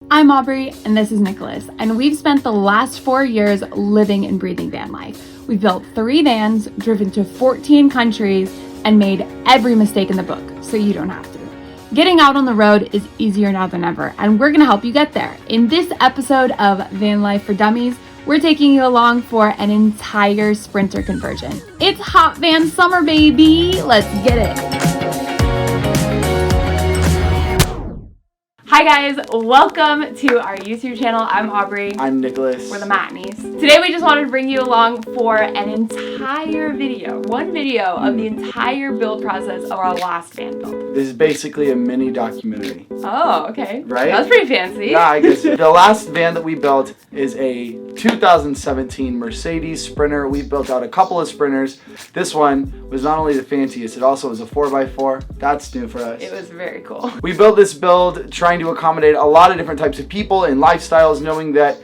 I'm Aubrey and this is Nicholas, and we've spent the last 4 years living and breathing van life. We've built 3 vans, driven to 14 countries, and made every mistake in the book, so you don't have to. Getting out on the road is easier now than ever, and we're gonna help you get there. In this episode of Van Life for Dummies, we're taking you along for an entire Sprinter conversion. It's hot van summer, baby! Let's get it! Hi guys, welcome to our YouTube channel. I'm Aubrey. I'm Nicholas. We're the Matneys. Today we just wanted to bring you along for an entire video, one video of the entire build process of our last van build. This is basically a mini documentary. Oh, okay. Right? That's pretty fancy. Yeah, I guess. The last van that we built is a 2017 Mercedes Sprinter. We built out a couple of Sprinters. This one was not only the fanciest, it also was a 4x4. That's new for us. It was very cool. We built this build trying to accommodate a lot of different types of people and lifestyles, knowing that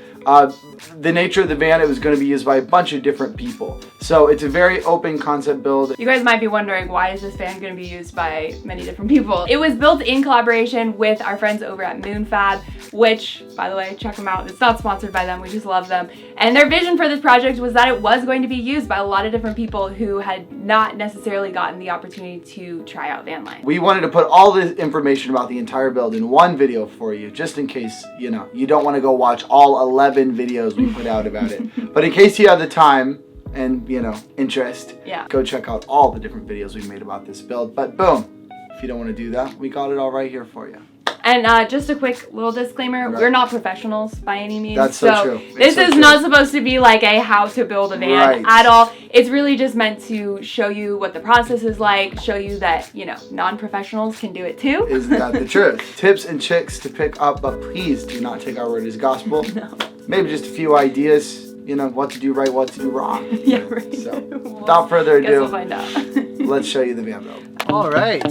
the nature of the van, it was going to be used by a bunch of different people. So it's a very open concept build. You guys might be wondering, why is this van going to be used by many different people? It was built in collaboration with our friends over at MoonFab, which, by the way, check them out. It's not sponsored by them, we just love them. And their vision for this project was that it was going to be used by a lot of different people who had not necessarily gotten the opportunity to try out van life. We wanted to put all the information about the entire build in one video for you, just in case, you don't want to go watch all 11 videos we put out about it. But in case you have the time and, interest, go check out all the different videos we made about this build. But boom, if you don't want to do that, we got it all right here for you. And just a quick little disclaimer, we're not professionals by any means. That's so true. This is not supposed to be like a how to build a van at all. It's really just meant to show you what the process is like, show you that, non-professionals can do it too. Isn't that the truth? Tips and tricks to pick up, but please do not take our word as gospel. No. Maybe just a few ideas, what to do right, what to do wrong. Yeah, right. So, without further ado, we'll find out. Let's show you the van build. All right.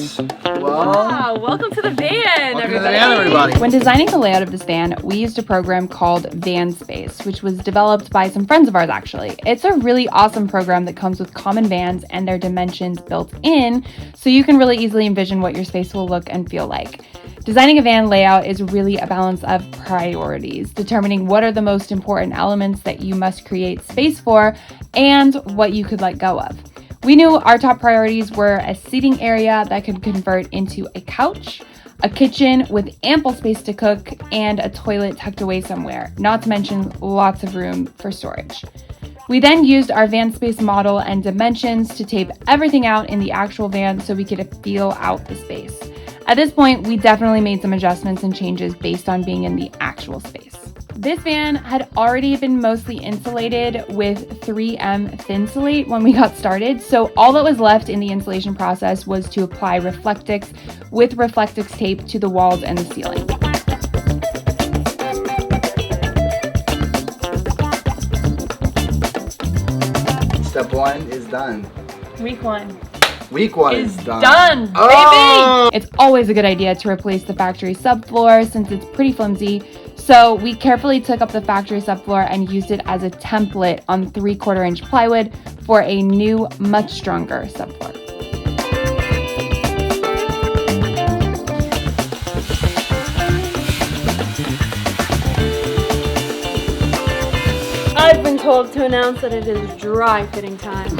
Wow, welcome to the van, Welcome to the van, everybody. When designing the layout of this van, we used a program called VanSpace, which was developed by some friends of ours, actually. It's a really awesome program that comes with common vans and their dimensions built in, so you can really easily envision what your space will look and feel like. Designing a van layout is really a balance of priorities, determining what are the most important elements that you must create space for and what you could let go of. We knew our top priorities were a seating area that could convert into a couch, a kitchen with ample space to cook, and a toilet tucked away somewhere, not to mention lots of room for storage. We then used our VanSpace model and dimensions to tape everything out in the actual van so we could feel out the space. At this point, we definitely made some adjustments and changes based on being in the actual space. This van had already been mostly insulated with 3M Thinsulate when we got started, so all that was left in the insulation process was to apply Reflectix with Reflectix tape to the walls and the ceiling. Step 1 is done. Week 1. Week 1 is done. Done, baby! Oh! It's always a good idea to replace the factory subfloor since it's pretty flimsy. So we carefully took up the factory subfloor and used it as a template on 3/4 inch plywood for a new, much stronger subfloor. I've been told to announce that it is dry fitting time.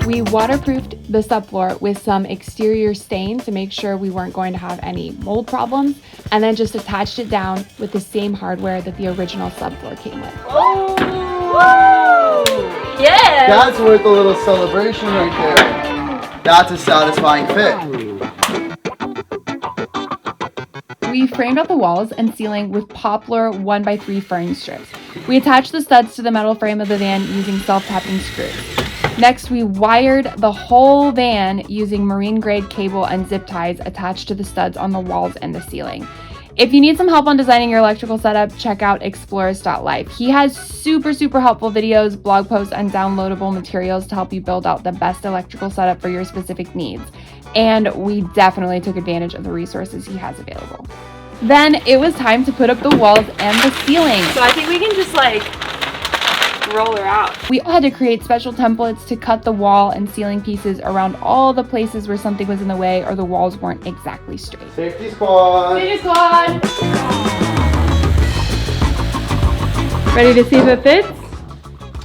We waterproofed the subfloor with some exterior stain to make sure we weren't going to have any mold problems, and then just attached it down with the same hardware that the original subfloor came with. Oh! Woo! Yeah! That's worth a little celebration right there. That's a satisfying fit. We framed out the walls and ceiling with poplar 1x3 furring strips. We attached the studs to the metal frame of the van using self-tapping screws. Next, we wired the whole van using marine-grade cable and zip ties attached to the studs on the walls and the ceiling. If you need some help on designing your electrical setup, check out explorers.life. He has super helpful videos, blog posts, and downloadable materials to help you build out the best electrical setup for your specific needs. And we definitely took advantage of the resources he has available. Then it was time to put up the walls and the ceiling. So I think we can just roll her out. We had to create special templates to cut the wall and ceiling pieces around all the places where something was in the way or the walls weren't exactly straight. Safety squad. Safety squad! Ready to see if it fits?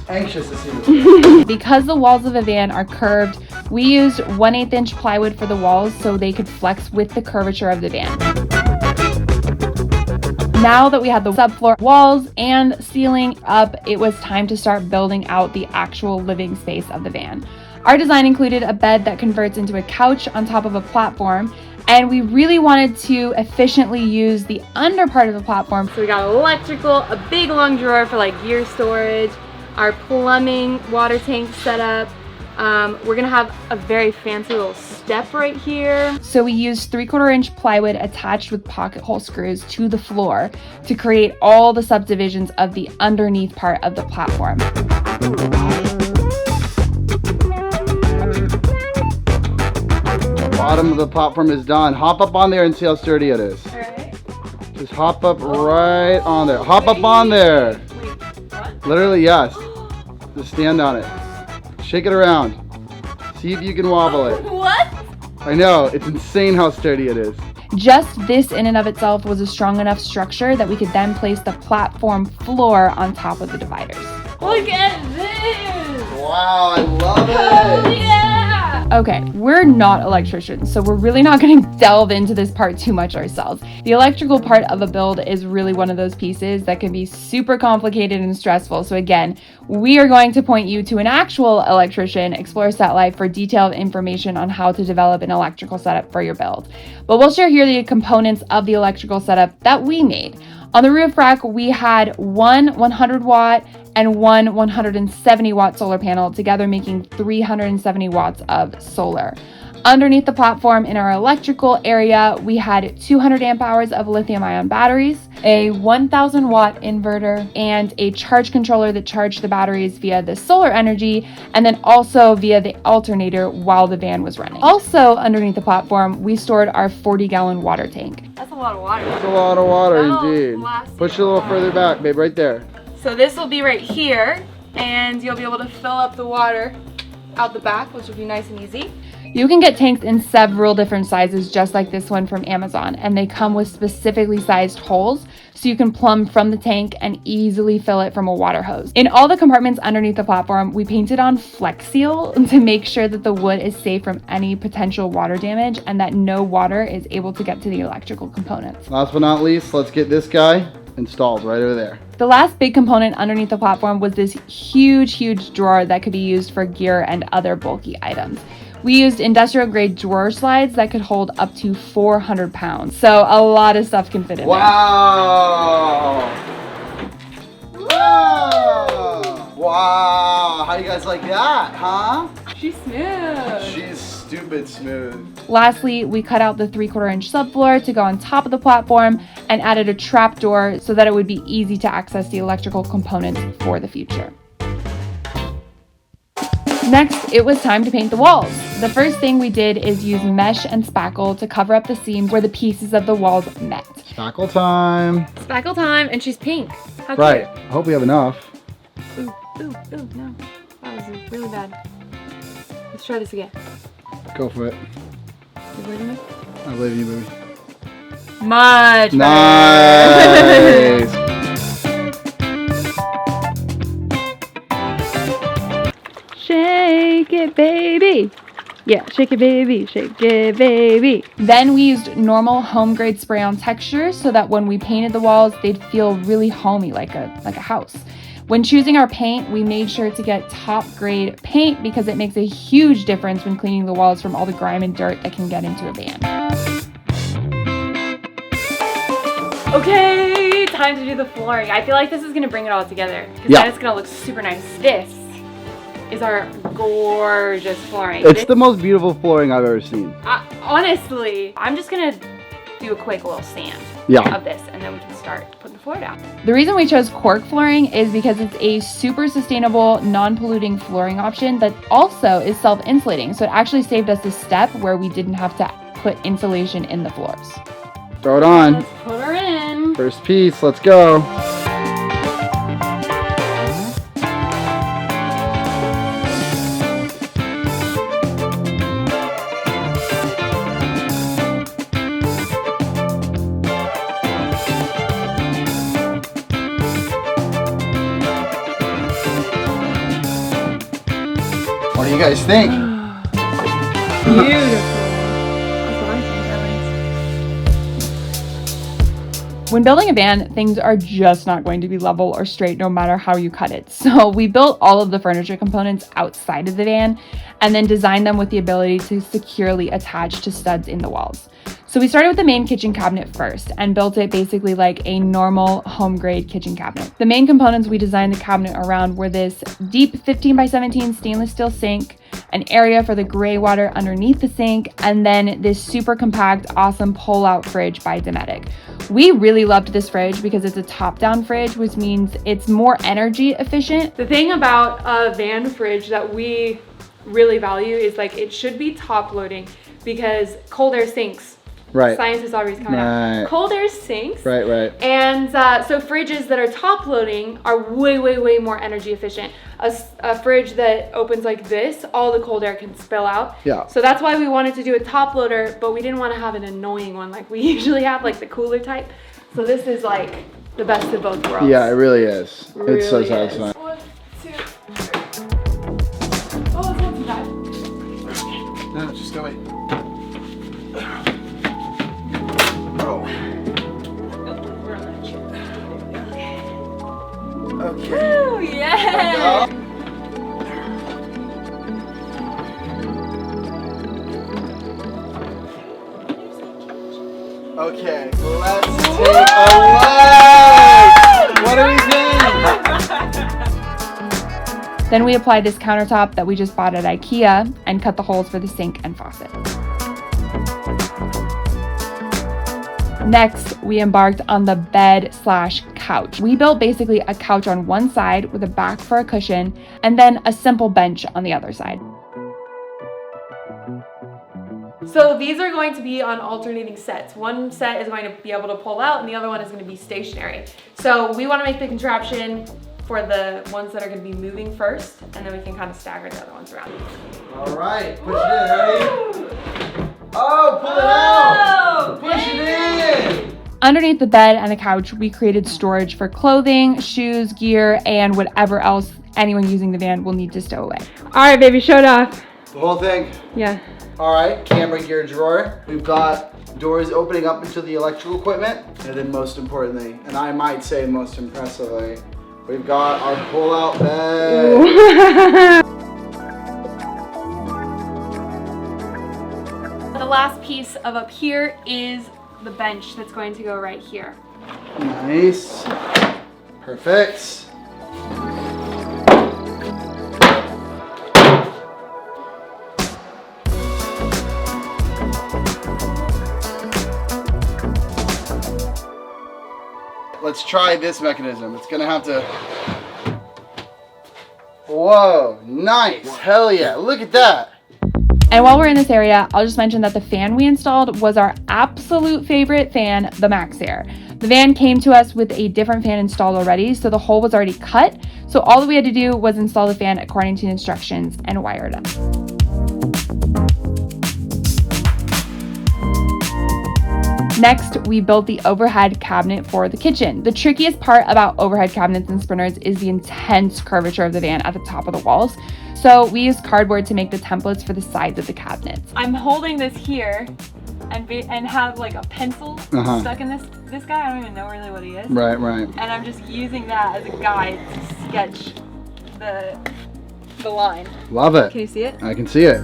Anxious to see this. Because the walls of a van are curved, we used 1/8 inch plywood for the walls so they could flex with the curvature of the van. Now that we had the subfloor walls and ceiling up, it was time to start building out the actual living space of the van. Our design included a bed that converts into a couch on top of a platform, and we really wanted to efficiently use the under part of the platform. So we got electrical, a big long drawer for like gear storage, our plumbing water tank set up. We're gonna have a very fancy little step right here. So we used 3/4 inch plywood attached with pocket hole screws to the floor to create all the subdivisions of the underneath part of the platform. The bottom of the platform is done. Hop up on there and see how sturdy it is. All right. Just hop up right on there. Hop up on there. Wait, what? Literally, yes. Just stand on it. Shake it around. See if you can wobble it. What? I know, it's insane how sturdy it is. Just this in and of itself was a strong enough structure that we could then place the platform floor on top of the dividers. Look at this! Wow, I love Oh it. yeah! Okay, we're not electricians, so we're really not going to delve into this part too much ourselves. The electrical part of a build is really one of those pieces that can be super complicated and stressful. So again, we are going to point you to an actual electrician, Explore Set Life, for detailed information on how to develop an electrical setup for your build. But we'll share here the components of the electrical setup that we made. On the roof rack, we had one 100 watt and one 170 watt solar panel, together making 370 watts of solar. Underneath the platform in our electrical area, we had 200 amp hours of lithium ion batteries, a 1000 watt inverter, and a charge controller that charged the batteries via the solar energy and then also via the alternator while the van was running. Also underneath the platform, we stored our 40-gallon water tank. That's a lot of water. That's a lot of water That'll indeed. last Push it you a little long. further back, babe, right there. So this will be right here, and you'll be able to fill up the water out the back, which will be nice and easy. You can get tanks in several different sizes, just like this one from Amazon, and they come with specifically sized holes so you can plumb from the tank and easily fill it from a water hose. In all the compartments underneath the platform, we painted on Flex Seal to make sure that the wood is safe from any potential water damage and that no water is able to get to the electrical components. Last but not least, let's get this guy installed right over there. The last big component underneath the platform was this huge drawer that could be used for gear and other bulky items. We used industrial grade drawer slides that could hold up to 400 pounds. So a lot of stuff can fit in Wow! Wow! Wow! How you guys like that, huh? She's smooth. She's stupid smooth. there. Lastly, we cut out the 3/4 inch subfloor to go on top of the platform and added a trap door so that it would be easy to access the electrical components for the future. Next, it was time to paint the walls. The first thing we did is use mesh and spackle to cover up the seams where the pieces of the walls met. Spackle time. Spackle time, and she's pink. How Right. I hope we have enough. cute. Ooh, no. That was really bad. Let's try this again. Go for it. You believe in me? I believe in you, baby. Much better. Nice. Shake it, baby. Yeah, shake it, baby. Shake it, baby. Then we used normal home grade spray on textures so that when we painted the walls, they'd feel really homey, like a house. When choosing our paint, we made sure to get top grade paint because it makes a huge difference when cleaning the walls from all the grime and dirt that can get into a van. Okay, time to do the flooring. I feel like this is gonna bring it all together because Yeah. then it's gonna look super nice. This is our gorgeous flooring. It's the most beautiful flooring I've ever seen. Honestly, I'm just gonna do a quick little sand Yeah. of this, and then we can start putting the floor down. The reason we chose cork flooring is because it's a super sustainable, non-polluting flooring option that also is self-insulating. So it actually saved us a step where we didn't have to put insulation in the floors. Throw it on. Let's put her in. First piece, let's go. What do you guys think? Beautiful. That's what I think. When building a van, things are just not going to be level or straight no matter how you cut it. So we built all of the furniture components outside of the van and then designed them with the ability to securely attach to studs in the walls. So we started with the main kitchen cabinet first and built it basically like a normal home grade kitchen cabinet. The main components we designed the cabinet around were this deep 15 by 17 stainless steel sink, an area for the gray water underneath the sink, and then this super compact, awesome pull-out fridge by Dometic. We really loved this fridge because it's a top-down fridge, which means it's more energy efficient. The thing about a van fridge that we really value is like it should be top loading because cold air sinks. Right. Science is always coming out. Cold air sinks. Right. And so fridges that are top loading are way more energy efficient. A fridge that opens like this, all the cold air can spill out. Yeah. So that's why we wanted to do a top loader, but we didn't want to have an annoying one like we usually have, like the cooler type. So this is like the best of both worlds. Yeah, it really is. Really It's so is. satisfying. 1, 2, 3. Oh, it's not too bad. No, just go wait. Okay. Oh, yeah. Okay, let's take a look. What do we think? Then we applied this countertop that we just bought at IKEA and cut the holes for the sink and faucet. Next, we embarked on the bed/couch. We built basically a couch on one side with a back for a cushion and then a simple bench on the other side. So these are going to be on alternating sets. One set is going to be able to pull out and the other one is going to be stationary. So we want to make the contraption for the ones that are going to be moving first, and then we can kind of stagger the other ones around. All right, push it in, ready? Oh, pull it out! Push it in! Underneath the bed and the couch, we created storage for clothing, shoes, gear, and whatever else anyone using the van will need to stow away. All right, baby, show it off. The whole thing. Yeah. All right, camera gear drawer. We've got doors opening up into the electrical equipment. And then most importantly, and I might say most impressively, we've got our pull-out bed. The last piece of up here is the bench that's going to go right here. Nice. Perfect. Let's try this mechanism. It's gonna have to... Whoa, nice. Hell yeah, look at that. And while we're in this area, I'll just mention that the fan we installed was our absolute favorite fan, the MaxAir. The van came to us with a different fan installed already, so the hole was already cut. So all that we had to do was install the fan according to the instructions and wire it up. Next, we built the overhead cabinet for the kitchen. The trickiest part about overhead cabinets and sprinters is the intense curvature of the van at the top of the walls. So we used cardboard to make the templates for the sides of the cabinets. I'm holding this here and have like a pencil stuck in this guy. I don't even know really what he is. Right. And I'm just using that as a guide to sketch the line. Love it. Can you see it? I can see it.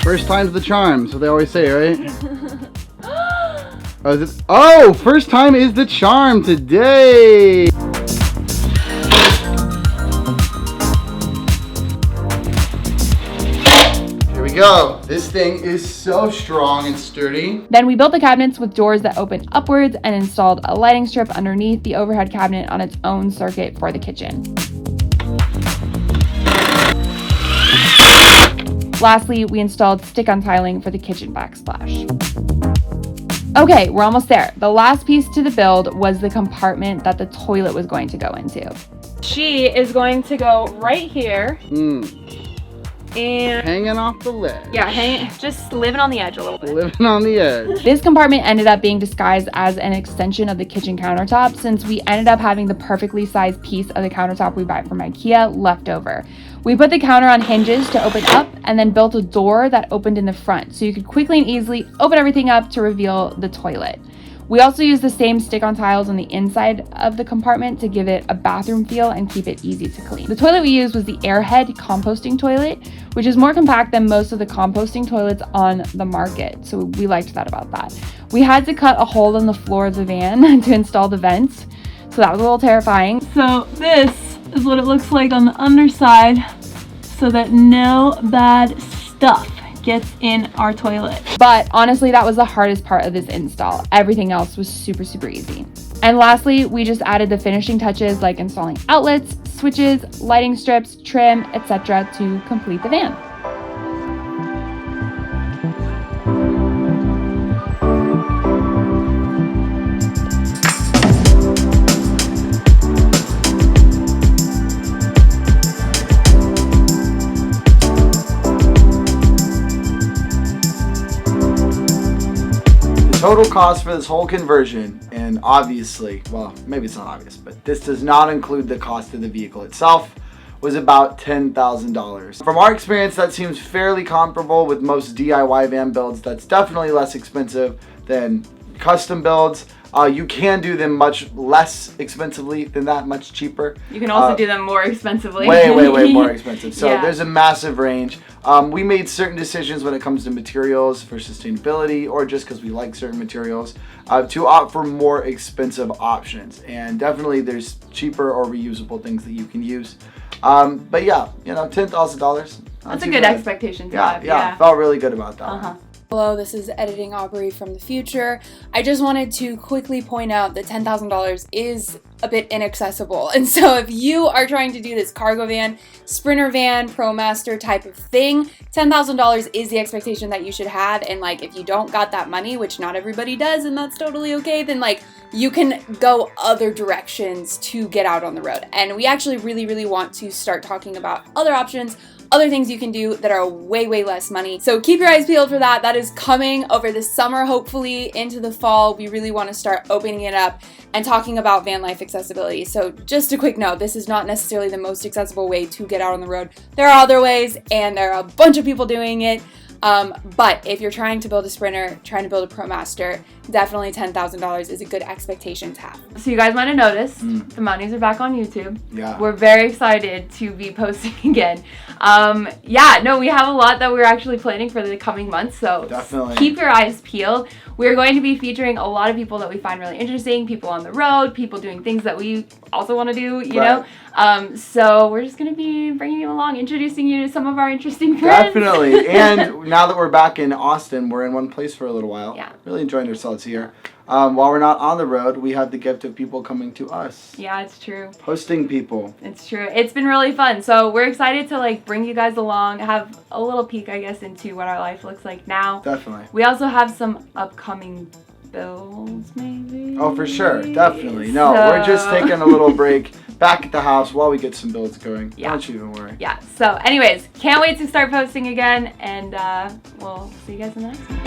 First time's the charm, so they always say, right? Oh, first time is the charm today. Here we go. This thing is so strong and sturdy. Then we built the cabinets with doors that open upwards and installed a lighting strip underneath the overhead cabinet on its own circuit for the kitchen. Lastly, we installed stick-on tiling for the kitchen backsplash. Okay, we're almost there. The last piece to the build was the compartment that the toilet was going to go into. She is going to go right here. And Hanging off the ledge. yeah, just living on the edge a little bit. Living on the edge. This compartment ended up being disguised as an extension of the kitchen countertop since we ended up having the perfectly sized piece of the countertop we buy from IKEA left over. We put the counter on hinges to open up and then built a door that opened in the front so you could quickly and easily open everything up to reveal the toilet. We also used the same stick-on tiles on the inside of the compartment to give it a bathroom feel and keep it easy to clean. The toilet we used was the Airhead composting toilet, which is more compact than most of the composting toilets on the market, so we liked that about that. We had to cut a hole in the floor of the van to install the vents, so that was a little terrifying. So this is what it looks like on the underside so that no bad stuff gets in our toilet. But honestly, that was the hardest part of this install. Everything else was super easy. And lastly, we just added the finishing touches like installing outlets, switches, lighting strips, trim, etc. to complete the van. Total cost for this whole conversion, and obviously, well, maybe it's not obvious, but this does not include the cost of the vehicle itself, was about $10,000. From our experience, that seems fairly comparable with most DIY van builds. That's definitely less expensive than custom builds. You can do them much less expensively than that, much cheaper. You can also do them more expensively. Way more expensive. So Yeah. There's a massive range. We made certain decisions when it comes to materials for sustainability or just because we like certain materials to opt for more expensive options. And definitely there's cheaper or reusable things that you can use. But yeah, $10,000. That's a good expectation to have. Yeah, felt really good about that. one. Hello, this is Editing Aubrey from the future. I just wanted to quickly point out that $10,000 is a bit inaccessible. And so if you are trying to do this cargo van, sprinter van, ProMaster type of thing, $10,000 is the expectation that you should have. And like, if you don't got that money, which not everybody does, and that's totally okay, then like you can go other directions to get out on the road. And we actually really want to start talking about other options, other things you can do that are way less money. So keep your eyes peeled for that. That is coming over the summer, hopefully into the fall. We really want to start opening it up and talking about van life accessibility. So just a quick note, this is not necessarily the most accessible way to get out on the road. There are other ways, and there are a bunch of people doing it. But if you're trying to build a sprinter, trying to build a ProMaster, definitely $10,000 is a good expectation to have. So you guys might have noticed the Mounties are back on YouTube. Yeah. We're very excited to be posting again. We have a lot that we're actually planning for the coming months, so Definitely. keep your eyes peeled. We're going to be featuring a lot of people that we find really interesting, people on the road, people doing things that we also want to do, you know? So we're just going to be bringing you along, introducing you to some of our interesting friends. Definitely. And now that we're back in Austin, we're in one place for a little while. Yeah. Really enjoying ourselves here. While we're not on the road, we have the gift of people coming to us. Yeah, it's true. Hosting people. It's true. It's been really fun. So we're excited to like bring you guys along, have a little peek, I guess, into what our life looks like now. Definitely. We also have some upcoming builds, maybe. Oh, for sure. Definitely. No, we're just taking a little break back at the house while we get some builds going. Yeah. Don't you even worry. Yeah. So anyways, can't wait to start posting again, and we'll see you guys in the next one.